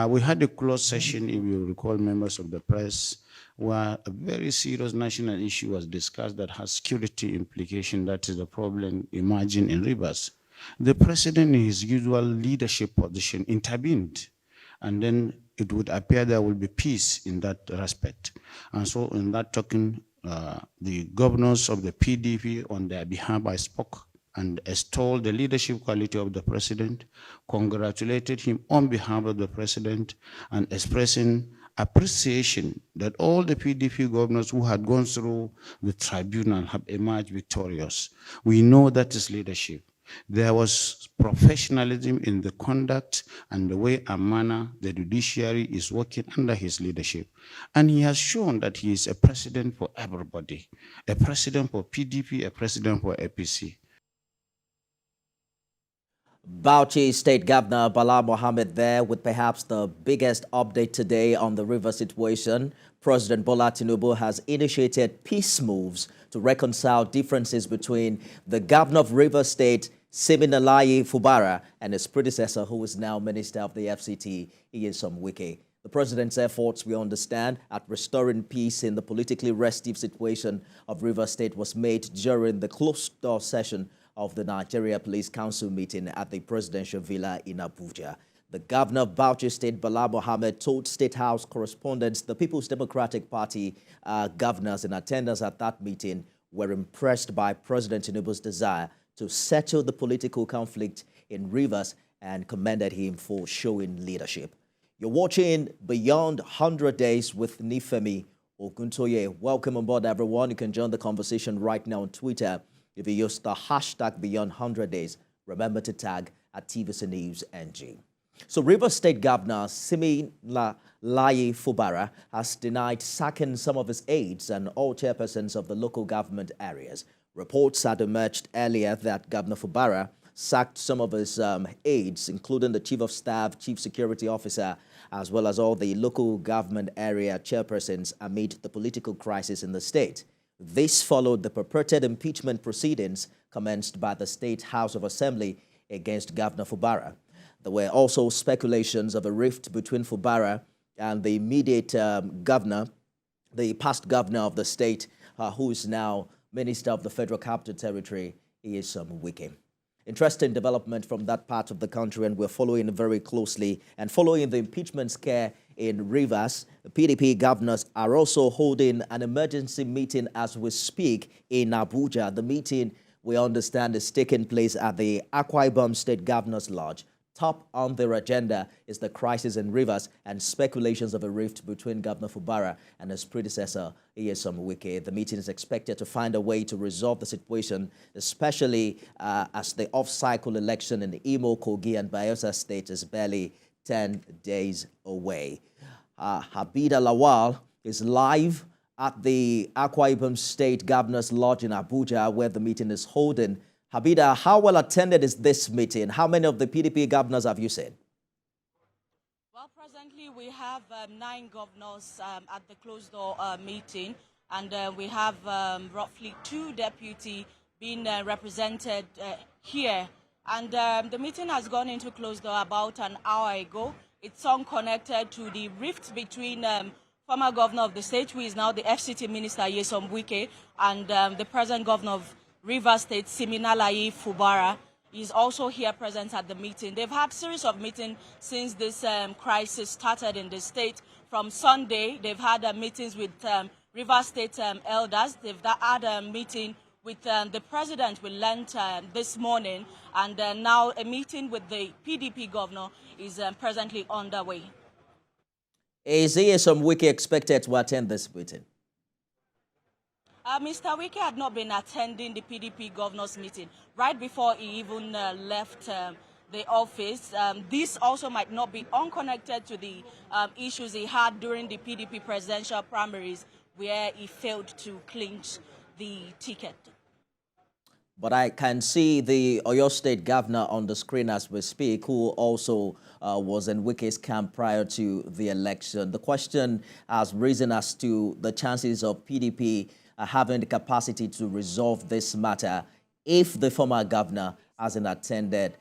We had a closed session, if you recall, members of the press, where a very serious national issue was discussed that has security implication. That is the problem emerging in Rivers. The president, in his usual leadership position, intervened, and then it would appear there will be peace in that respect. And so in that token, the governors of the PDP, on their behalf, I spoke and extolled the leadership quality of the president, congratulated him on behalf of the president, and expressing appreciation that all the PDP governors who had gone through the tribunal have emerged victorious. We know that is leadership. There was professionalism in the conduct and the way and manner the judiciary is working under his leadership. And he has shown that he is a president for everybody, a president for PDP, a president for APC. Bauchi State Governor Bala Mohammed there with perhaps the biggest update today on the river situation. President Bola Tinubu has initiated peace moves to reconcile differences between the governor of Rivers State, Siminalayi Fubara, and his predecessor, who is now Minister of the FCT, Nyesom Wike. The president's efforts, we understand, at restoring peace in the politically restive situation of Rivers State was made during the closed-door session of the Nigeria Police Council meeting at the presidential villa in Abuja. The governor of Bauchi State, Bala Mohammed, told State House correspondents the People's Democratic Party governors in attendance at that meeting were impressed by President Tinubu's desire to settle the political conflict in Rivers and commended him for showing leadership. You're watching Beyond 100 Days with Nifemi Oguntoye. Welcome on board, everyone. You can join the conversation right now on Twitter. If you use the hashtag Beyond 100 Days, remember to tag at TVC News NG. So Rivers State Governor Siminalayi Fubara has denied sacking some of his aides and all chairpersons of the local government areas. Reports had emerged earlier that Governor Fubara sacked some of his aides, including the Chief of Staff, Chief Security Officer, as well as all the local government area chairpersons amid the political crisis in the state. This followed the purported impeachment proceedings commenced by the State House of Assembly against Governor Fubara. There were also speculations of a rift between Fubara and the immediate governor, the past governor of the state, who is now Minister of the Federal Capital Territory, Nyesom Wike. Interesting development from that part of the country, and we're following it very closely. And following the impeachment scare in Rivers, the PDP governors are also holding an emergency meeting as we speak in Abuja. The meeting, we understand, is taking place at the Akwa Ibom State Governor's Lodge. Top on their agenda is the crisis in Rivers and speculations of a rift between Governor Fubara and his predecessor, Nyesom Wike. The meeting is expected to find a way to resolve the situation, especially as the off-cycle election in Imo, Kogi, and Bayelsa State is barely 10 days away. Habida Lawal is live at the Akwa Ibom State Governor's Lodge in Abuja, where the meeting is holding. Habida, how well attended is this meeting? How many of the PDP governors have you seen? Well, presently we have 9 governors at the closed-door meeting, and we have roughly 2 deputies being represented here. And the meeting has gone into closed door about an hour ago. It's unconnected to the rift between former governor of the state, who is now the FCT minister, Nyesom Wike, and the present governor of Rivers State, Siminalayi Fubara, is also here present at the meeting. They've had a series of meetings since this crisis started in the state. From Sunday, they've had meetings with Rivers State elders. They've had a meeting with the president, we learned this morning, and now a meeting with the PDP governor is presently underway. Is Nyesom Wike expected to attend this meeting? Mr. Wike had not been attending the PDP governor's meeting right before he even left the office. This also might not be unconnected to the issues he had during the PDP presidential primaries, where he failed to clinch the ticket. But I can see the Oyo State governor on the screen as we speak, who also was in Wike's camp prior to the election. The question has risen as to the chances of PDP having the capacity to resolve this matter if the former governor hasn't attended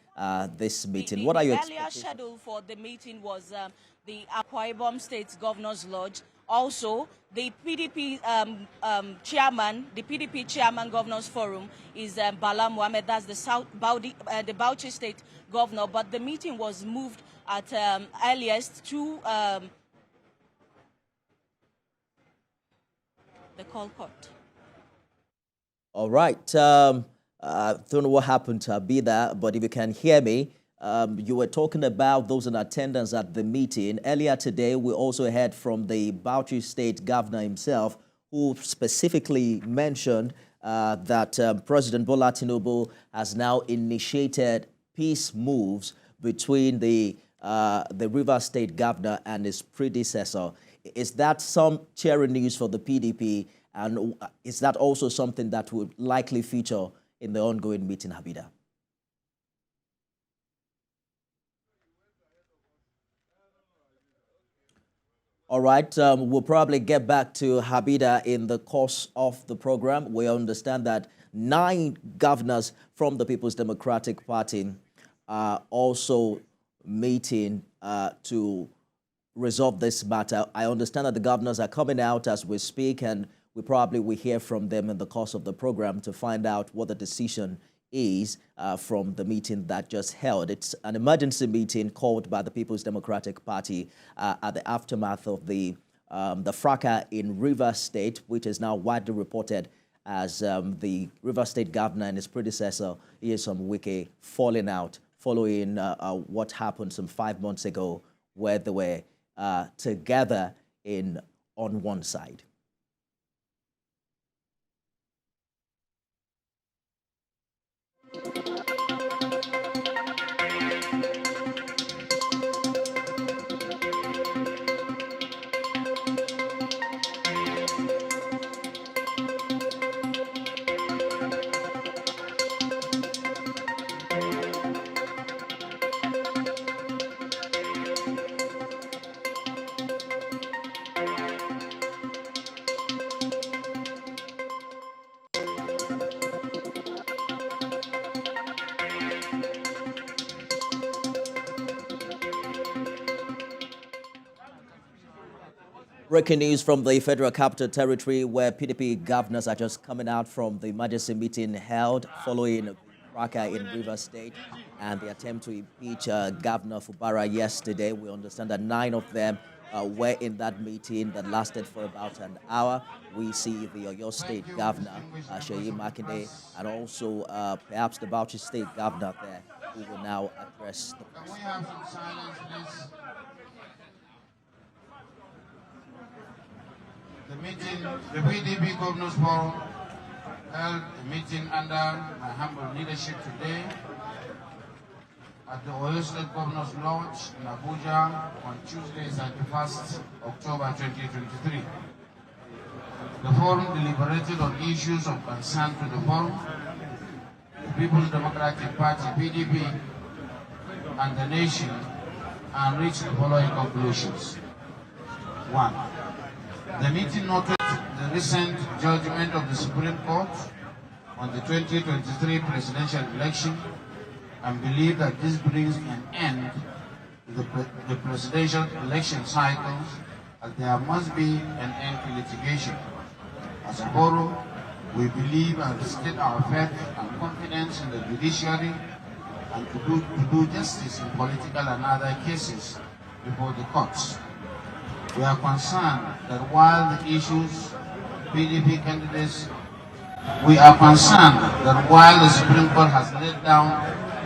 this meeting. What are your expectations? The earlier schedule for the meeting was the Akwa Ibom State Governor's Lodge. Also, the PDP chairman, the PDP chairman Governors Forum is Bala Mohammed. That's the the Bauchi State Governor. But the meeting was moved at earliest to the call court. All right. I don't know what happened to Abida, but if you can hear me, you were talking about those in attendance at the meeting. Earlier today, we also heard from the Bauchi State Governor himself, who specifically mentioned that President Bola Tinubu has now initiated peace moves between the Rivers State Governor and his predecessor. Is that some cheering news for the PDP? And is that also something that would likely feature in the ongoing meeting, Habida? All right, we'll probably get back to Habida in the course of the program. We understand that 9 governors from the People's Democratic Party are also meeting to resolve this matter. I understand that the governors are coming out as we speak, and we probably will hear from them in the course of the program to find out what the decision is from the meeting that just held. It's an emergency meeting called by the People's Democratic Party at the aftermath of the fracas in Rivers State, which is now widely reported as the Rivers State Governor and his predecessor, Nyesom Wike, falling out following what happened some 5 months ago, where they were together on one side. Breaking news from the Federal Capital Territory, where PDP governors are just coming out from the emergency meeting held following fracas in Rivers State and the attempt to impeach Governor Fubara yesterday. We understand that 9 of them were in that meeting that lasted for about an hour. We see the Oyo State Governor, Seyi Makinde, and also perhaps the Bauchi State Governor there, who will now address the press. Can we have some silence, please? The meeting, the PDP Governors Forum held a meeting under my humble leadership today at the Oyo State Governors Lodge in Abuja on Tuesday, 31st October 2023. The forum deliberated on issues of concern to the forum, the People's Democratic Party, PDP, and the nation, and reached the following conclusions. 1. The meeting noted the recent judgment of the Supreme Court on the 2023 presidential election and believe that this brings an end to the presidential election cycles, as there must be an end to litigation. As a forum, we believe and state our faith and confidence in the judiciary and to do justice in political and other cases before the courts. We are concerned that while the issues PDP candidates, while the Supreme Court has laid down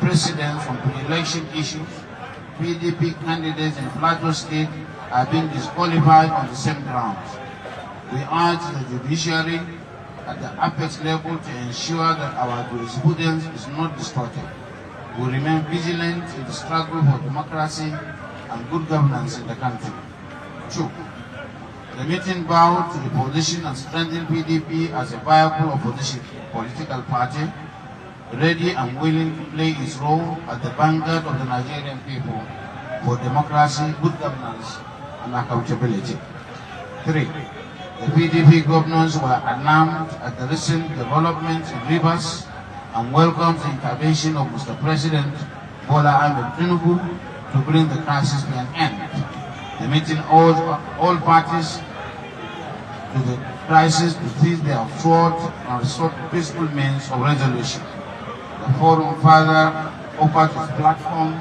precedents on pre-election issues, PDP candidates in Plateau State are being disqualified on the same grounds. We urge the judiciary at the apex level to ensure that our jurisprudence is not distorted. We remain vigilant in the struggle for democracy and good governance in the country. 2. The meeting vowed to reposition and strengthen PDP as a viable opposition political party, ready and willing to play its role at the vanguard of the Nigerian people for democracy, good governance, and accountability. 3. The PDP governors were alarmed at the recent developments in Rivers and welcomed the intervention of Mr. President Bola Ahmed Tinubu to bring the crisis to an end. The meeting urged all parties to the crisis to seize their sword and resort to peaceful means of resolution. The forum further offered its platform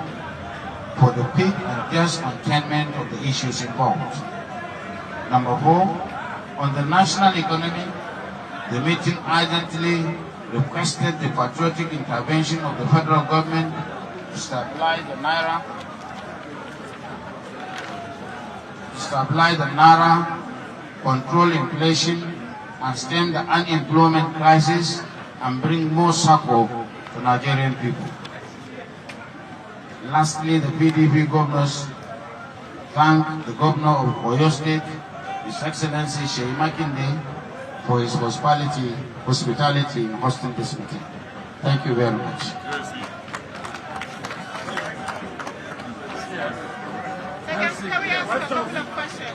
for the quick and just containment of the issues involved. Number 4, on the national economy, the meeting urgently requested the patriotic intervention of the federal government to stabilize the naira, control inflation, and stem the unemployment crisis and bring more support to Nigerian people. Lastly, the PDP governors thank the governor of Oyo State, His Excellency Seyi Makinde, for his hospitality in hosting this meeting. Thank you very much. Can we ask a couple of questions?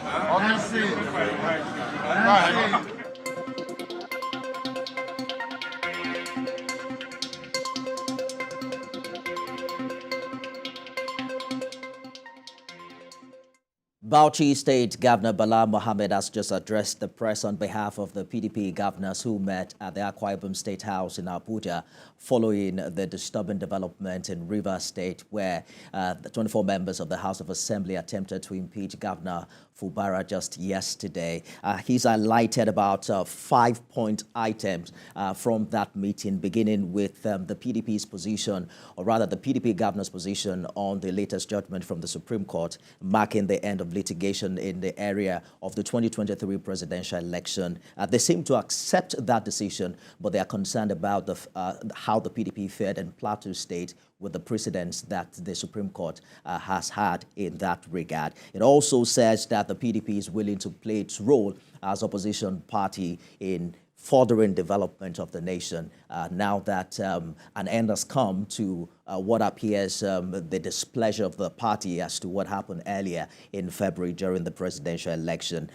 Bauchi State Governor Bala Mohammed has just addressed the press on behalf of the PDP governors who met at the Akwa Ibom State House in Abuja following the disturbing development in Rivers State where the 24 members of the House of Assembly attempted to impeach Governor Fubara just yesterday. He's highlighted about 5-point items from that meeting, beginning with the PDP's position, or rather the PDP governor's position on the latest judgment from the Supreme Court, marking the end of litigation in the area of the 2023 presidential election. They seem to accept that decision, but they are concerned about how the PDP fared in Plateau State with the precedents that the Supreme Court has had in that regard. It also says that the PDP is willing to play its role as opposition party in furthering development of the nation now that an end has come to what appears the displeasure of the party as to what happened earlier in February during the presidential election.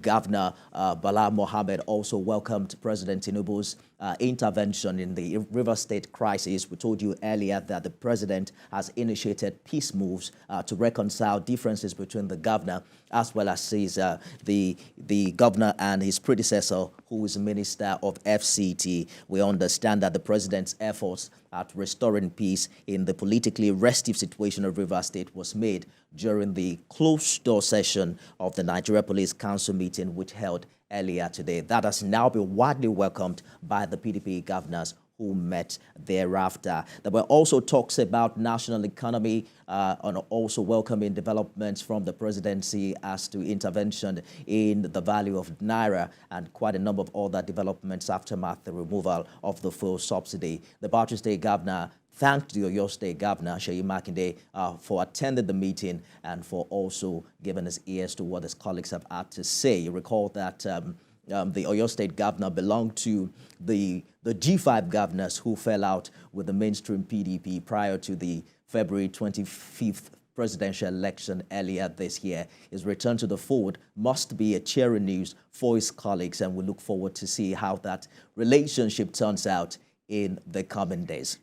Governor Bala Mohammed also welcomed President Tinubu's intervention in the Rivers State crisis. We told you earlier that the president has initiated peace moves to reconcile differences between the governor as well as the governor and his predecessor, who is Minister of FCT. We understand that the president's efforts at restoring peace in the politically restive situation of Rivers State was made during the closed-door session of the Nigeria Police Council meeting, which held earlier today. That has now been widely welcomed by the PDP governors who met thereafter. There were also talks about national economy and also welcoming developments from the presidency as to intervention in the value of Naira and quite a number of other developments aftermath the removal of the fuel subsidy. The Bauchi State Governor thanked the Oyo State Governor, Seyi Makinde, for attending the meeting and for also giving his ears to what his colleagues have had to say. You recall that the Oyo State Governor belonged to the G5 governors who fell out with the mainstream PDP prior to the February 25th presidential election earlier this year. His return to the fold must be a cheering news for his colleagues, and we look forward to see how that relationship turns out in the coming days.